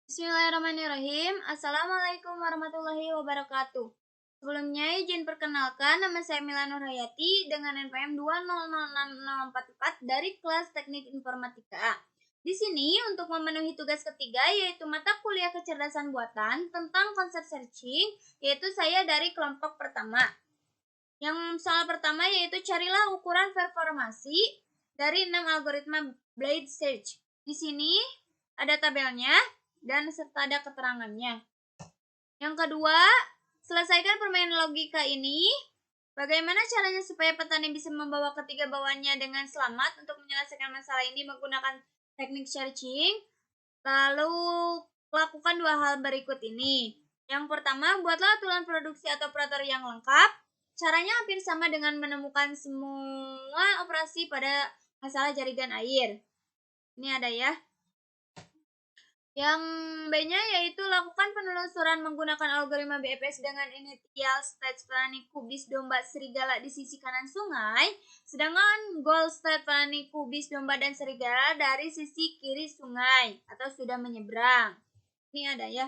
Bismillahirrahmanirrahim. Assalamualaikum warahmatullahi wabarakatuh. Sebelumnya izin perkenalkan, nama saya Mila Nurhayati dengan NPM 2006044 dari kelas Teknik Informatika. Di sini untuk memenuhi tugas ketiga yaitu mata kuliah kecerdasan buatan tentang konsep searching, yaitu saya dari kelompok pertama. Yang soal pertama yaitu carilah ukuran performasi dari 6 algoritma Blade Search. Di sini ada tabelnya dan serta ada keterangannya. Yang kedua, selesaikan permainan logika ini. Bagaimana caranya supaya petani bisa membawa ketiga bawaannya dengan selamat untuk menyelesaikan masalah ini menggunakan teknik searching? Lalu, lakukan dua hal berikut ini. Yang pertama, buatlah aturan produksi atau operator yang lengkap. Caranya hampir sama dengan menemukan semua operasi pada masalah jaringan air. Ini ada ya. Yang B-nya yaitu lakukan penelusuran menggunakan algoritma BFS dengan initial state planning kubis domba serigala di sisi kanan sungai, sedangkan goal state planning kubis domba dan serigala dari sisi kiri sungai atau sudah menyeberang. Ini ada ya.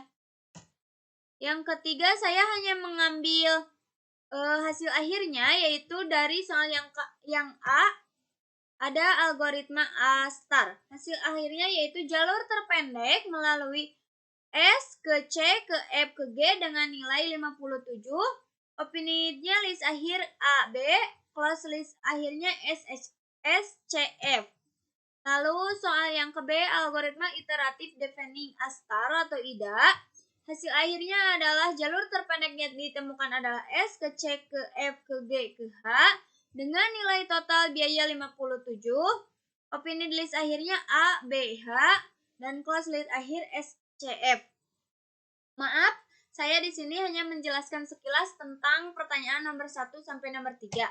Yang ketiga, saya hanya mengambil hasil akhirnya yaitu dari soal yang A. Ada algoritma A star. Hasil akhirnya yaitu jalur terpendek melalui S ke C ke F ke G dengan nilai 57. Opininya list akhir A B, close list akhirnya S C F. Lalu soal yang ke B, algoritma iteratif defining A star atau IDA. Hasil akhirnya adalah jalur terpendeknya ditemukan adalah S ke C ke F ke G ke H dengan nilai total biaya 57. Opini list akhirnya A, B, H dan close list akhir S, C, F. Maaf, saya di sini hanya menjelaskan sekilas tentang pertanyaan nomor 1 sampai nomor 3.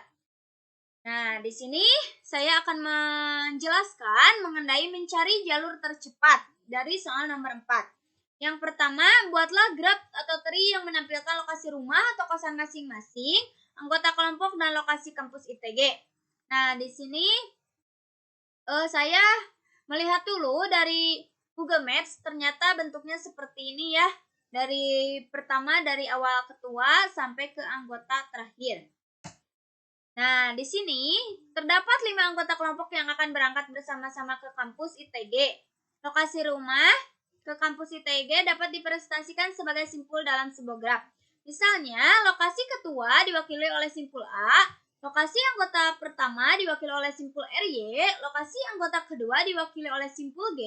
Nah, di sini saya akan menjelaskan mengenai mencari jalur tercepat dari soal nomor 4. Yang pertama, buatlah graf atau tree yang menampilkan lokasi rumah atau kosan masing-masing, anggota kelompok dan lokasi kampus ITG. Nah, di sini saya melihat dulu dari Google Maps, ternyata bentuknya seperti ini ya. Dari pertama dari awal ketua sampai ke anggota terakhir. Nah, di sini terdapat 5 anggota kelompok yang akan berangkat bersama-sama ke kampus ITG. Lokasi rumah ke kampus ITG dapat dipresentasikan sebagai simpul dalam sebuah graf. Misalnya, lokasi ketua diwakili oleh simpul A, lokasi anggota pertama diwakili oleh simpul RY, lokasi anggota kedua diwakili oleh simpul G,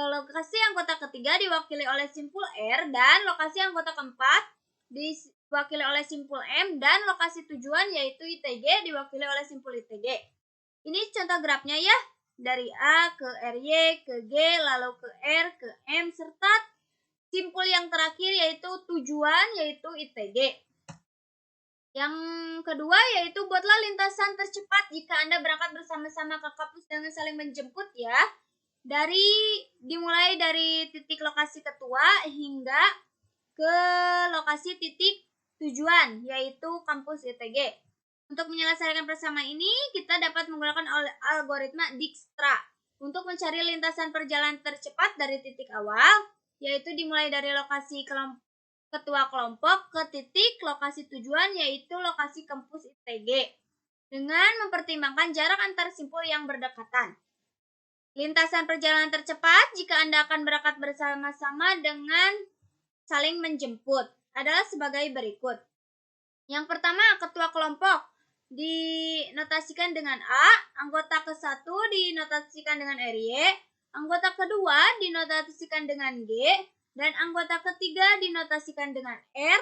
lokasi anggota ketiga diwakili oleh simpul R, dan lokasi anggota keempat diwakili oleh simpul M, dan lokasi tujuan yaitu ITG diwakili oleh simpul ITG. Ini contoh grafnya ya. Dari A ke RY, ke G, lalu ke R, ke M, serta simpul yang terakhir yaitu tujuan yaitu ITG. Yang kedua yaitu buatlah lintasan tercepat jika Anda berangkat bersama-sama ke kampus dengan saling menjemput ya. Dimulai dari titik lokasi ketua hingga ke lokasi titik tujuan yaitu kampus ITG. Untuk menyelesaikan bersama ini, kita dapat menggunakan algoritma Dijkstra untuk mencari lintasan perjalanan tercepat dari titik awal, yaitu dimulai dari lokasi ketua kelompok ke titik lokasi tujuan, yaitu lokasi kampus ITG, dengan mempertimbangkan jarak antar simpul yang berdekatan. Lintasan perjalanan tercepat jika Anda akan berangkat bersama-sama dengan saling menjemput adalah sebagai berikut. Yang pertama, ketua kelompok dinotasikan dengan A, anggota ke-1 dinotasikan dengan RY, anggota kedua dinotasikan dengan G, dan anggota ketiga dinotasikan dengan R,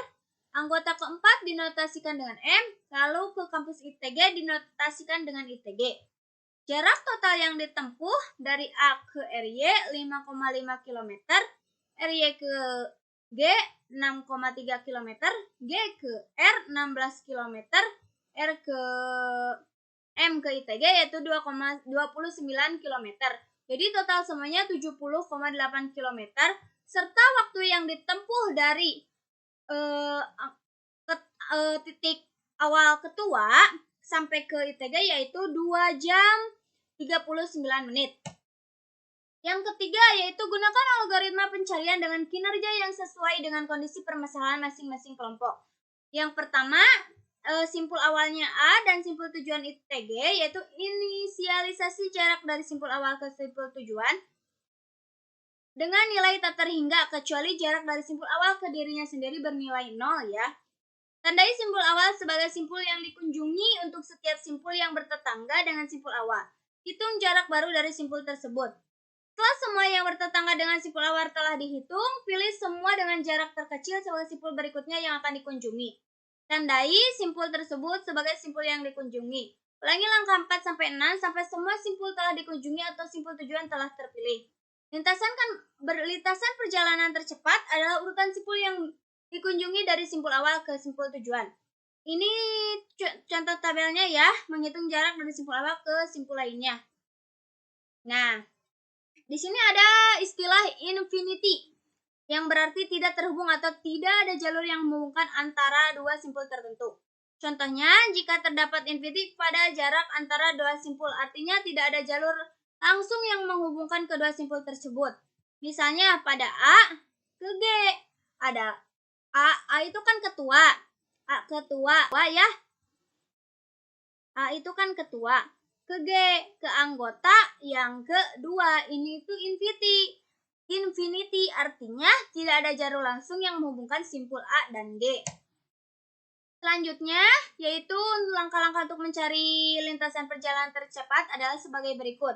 anggota keempat dinotasikan dengan M, lalu ke kampus ITG dinotasikan dengan ITG. Jarak total yang ditempuh dari A ke RY 5,5 km, RY ke G 6,3 km, G ke R 16 km, R ke M ke ITG yaitu 2,29 km. Jadi total semuanya 70,8 km serta waktu yang ditempuh dari titik awal ketua sampai ke ITG yaitu 2 jam 39 menit. Yang ketiga yaitu gunakan algoritma pencarian dengan kinerja yang sesuai dengan kondisi permasalahan masing-masing kelompok. Yang pertama, simpul awalnya A dan simpul tujuan ITG, yaitu inisialisasi jarak dari simpul awal ke simpul tujuan dengan nilai tak terhingga kecuali jarak dari simpul awal ke dirinya sendiri bernilai 0 ya. Tandai simpul awal sebagai simpul yang dikunjungi untuk setiap simpul yang bertetangga dengan simpul awal. Hitung jarak baru dari simpul tersebut. Setelah semua yang bertetangga dengan simpul awal telah dihitung, pilih semua dengan jarak terkecil sebagai simpul berikutnya yang akan dikunjungi. Tandai simpul tersebut sebagai simpul yang dikunjungi. Ulangi langkah 4-6 sampai semua simpul telah dikunjungi atau simpul tujuan telah terpilih. Lintasan perjalanan tercepat adalah urutan simpul yang dikunjungi dari simpul awal ke simpul tujuan. Ini contoh tabelnya ya, menghitung jarak dari simpul awal ke simpul lainnya. Nah, di sini ada istilah infinity yang berarti tidak terhubung atau tidak ada jalur yang menghubungkan antara dua simpul tertentu. Contohnya, jika terdapat infinity pada jarak antara dua simpul, artinya tidak ada jalur langsung yang menghubungkan kedua simpul tersebut. Misalnya pada A ke G, ada A itu kan ketua. Ya. A itu kan ketua. Ke G, ke anggota yang kedua. Ini itu infinity. Infinity artinya tidak ada jalur langsung yang menghubungkan simpul A dan G. Selanjutnya, yaitu langkah-langkah untuk mencari lintasan perjalanan tercepat adalah sebagai berikut.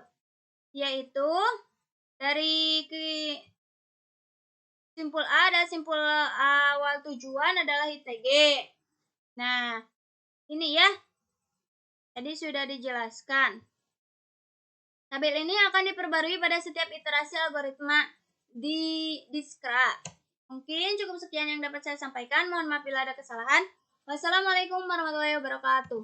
Yaitu dari simpul A dan simpul awal tujuan adalah ITG. Nah, ini ya. Tadi sudah dijelaskan. Tabel ini akan diperbarui pada setiap iterasi algoritma di Diskra. Mungkin cukup sekian yang dapat saya sampaikan. Mohon maaf bila ada kesalahan. Wassalamualaikum warahmatullahi wabarakatuh.